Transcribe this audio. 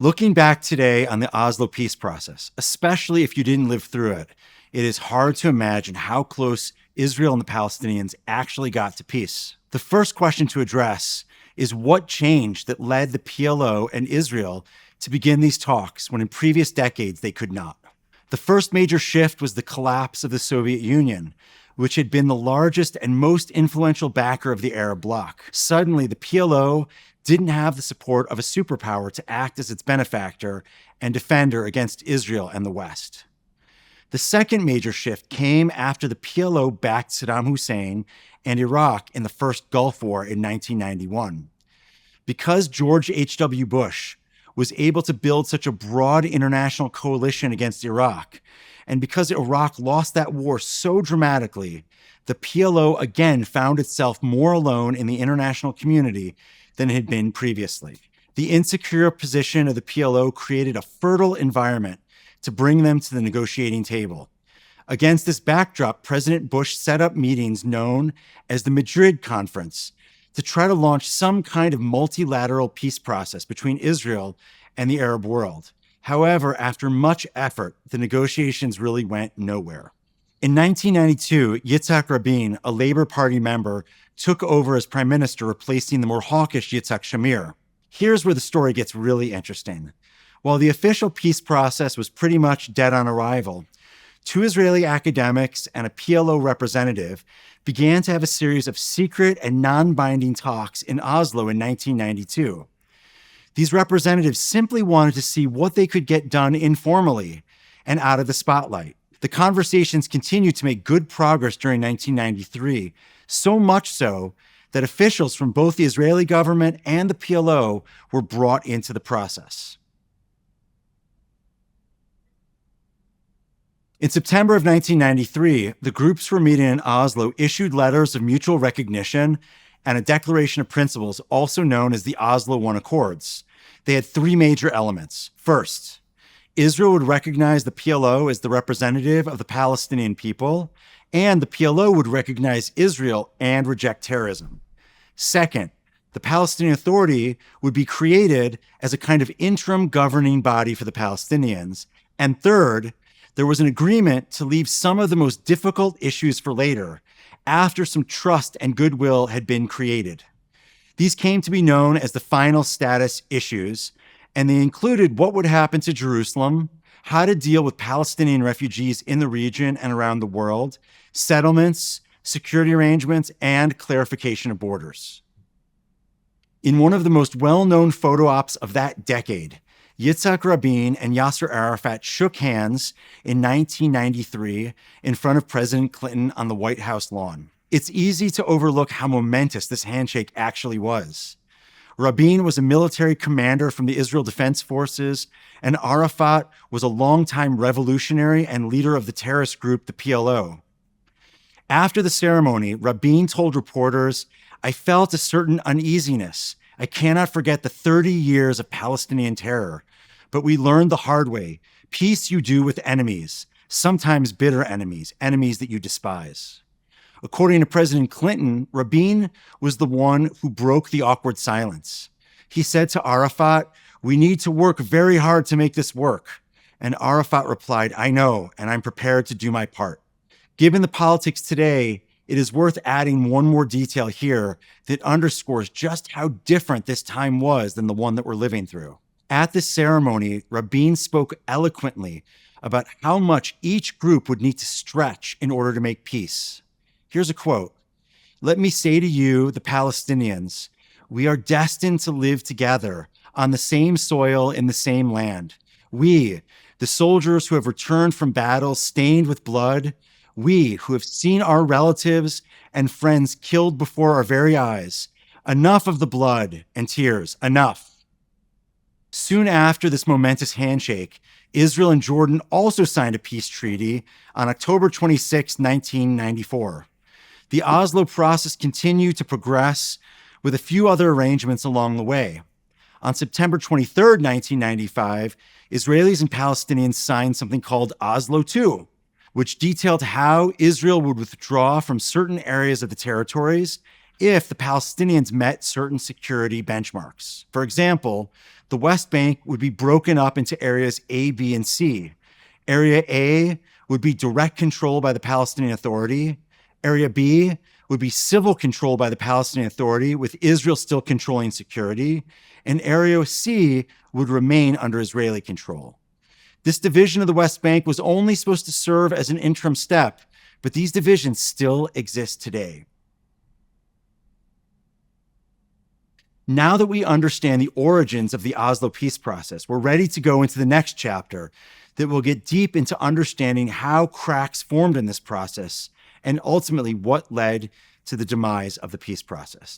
Looking back today on the Oslo peace process, especially if you didn't live through it, it is hard to imagine how close Israel and the Palestinians actually got to peace. The first question to address is what changed that led the PLO and Israel to begin these talks when in previous decades they could not. The first major shift was the collapse of the Soviet Union, which had been the largest and most influential backer of the Arab bloc. Suddenly, the PLO didn't have the support of a superpower to act as its benefactor and defender against Israel and the West. The second major shift came after the PLO backed Saddam Hussein and Iraq in the first Gulf War in 1991. Because George H.W. Bush was able to build such a broad international coalition against Iraq, and because Iraq lost that war so dramatically, the PLO again found itself more alone in the international community than it had been previously. The insecure position of the PLO created a fertile environment to bring them to the negotiating table. Against this backdrop, President Bush set up meetings known as the Madrid Conference to try to launch some kind of multilateral peace process between Israel and the Arab world. However, after much effort, the negotiations really went nowhere. In 1992, Yitzhak Rabin, a Labour Party member, took over as prime minister, replacing the more hawkish Yitzhak Shamir. Here's where the story gets really interesting. While the official peace process was pretty much dead on arrival, two Israeli academics and a PLO representative began to have a series of secret and non-binding talks in Oslo in 1992. These representatives simply wanted to see what they could get done informally and out of the spotlight. The conversations continued to make good progress during 1993, so much so that officials from both the Israeli government and the PLO were brought into the process. In September of 1993, the groups for meeting in Oslo issued letters of mutual recognition and a declaration of principles, also known as the Oslo Accords. They had three major elements. First, Israel would recognize the PLO as the representative of the Palestinian people, and the PLO would recognize Israel and reject terrorism. Second, the Palestinian Authority would be created as a kind of interim governing body for the Palestinians. And third, there was an agreement to leave some of the most difficult issues for later, after some trust and goodwill had been created. These came to be known as the final status issues, and they included what would happen to Jerusalem, how to deal with Palestinian refugees in the region and around the world, settlements, security arrangements, and clarification of borders. In one of the most well-known photo ops of that decade, Yitzhak Rabin and Yasser Arafat shook hands in 1993 in front of President Clinton on the White House lawn. It's easy to overlook how momentous this handshake actually was. Rabin was a military commander from the Israel Defense Forces, and Arafat was a longtime revolutionary and leader of the terrorist group, the PLO. After the ceremony, Rabin told reporters, "I felt a certain uneasiness. I cannot forget the 30 years of Palestinian terror. But we learned the hard way. Peace you do with enemies, sometimes bitter enemies, enemies that you despise." According to President Clinton, Rabin was the one who broke the awkward silence. He said to Arafat, "We need to work very hard to make this work." And Arafat replied, "I know, and I'm prepared to do my part." Given the politics today, it is worth adding one more detail here that underscores just how different this time was than the one that we're living through. At this ceremony, Rabin spoke eloquently about how much each group would need to stretch in order to make peace. Here's a quote. "Let me say to you, the Palestinians, we are destined to live together on the same soil in the same land. We, the soldiers who have returned from battle stained with blood, we who have seen our relatives and friends killed before our very eyes. Enough of the blood and tears, enough." Soon after this momentous handshake, Israel and Jordan also signed a peace treaty on October 26, 1994. The Oslo process continued to progress with a few other arrangements along the way. On September 23, 1995, Israelis and Palestinians signed something called Oslo II, which detailed how Israel would withdraw from certain areas of the territories if the Palestinians met certain security benchmarks. For example, the West Bank would be broken up into areas A, B, and C. Area A would be direct control by the Palestinian Authority. Area B would be civil control by the Palestinian Authority, with Israel still controlling security. And Area C would remain under Israeli control. This division of the West Bank was only supposed to serve as an interim step, but these divisions still exist today. Now that we understand the origins of the Oslo peace process, we're ready to go into the next chapter that will get deep into understanding how cracks formed in this process and ultimately what led to the demise of the peace process.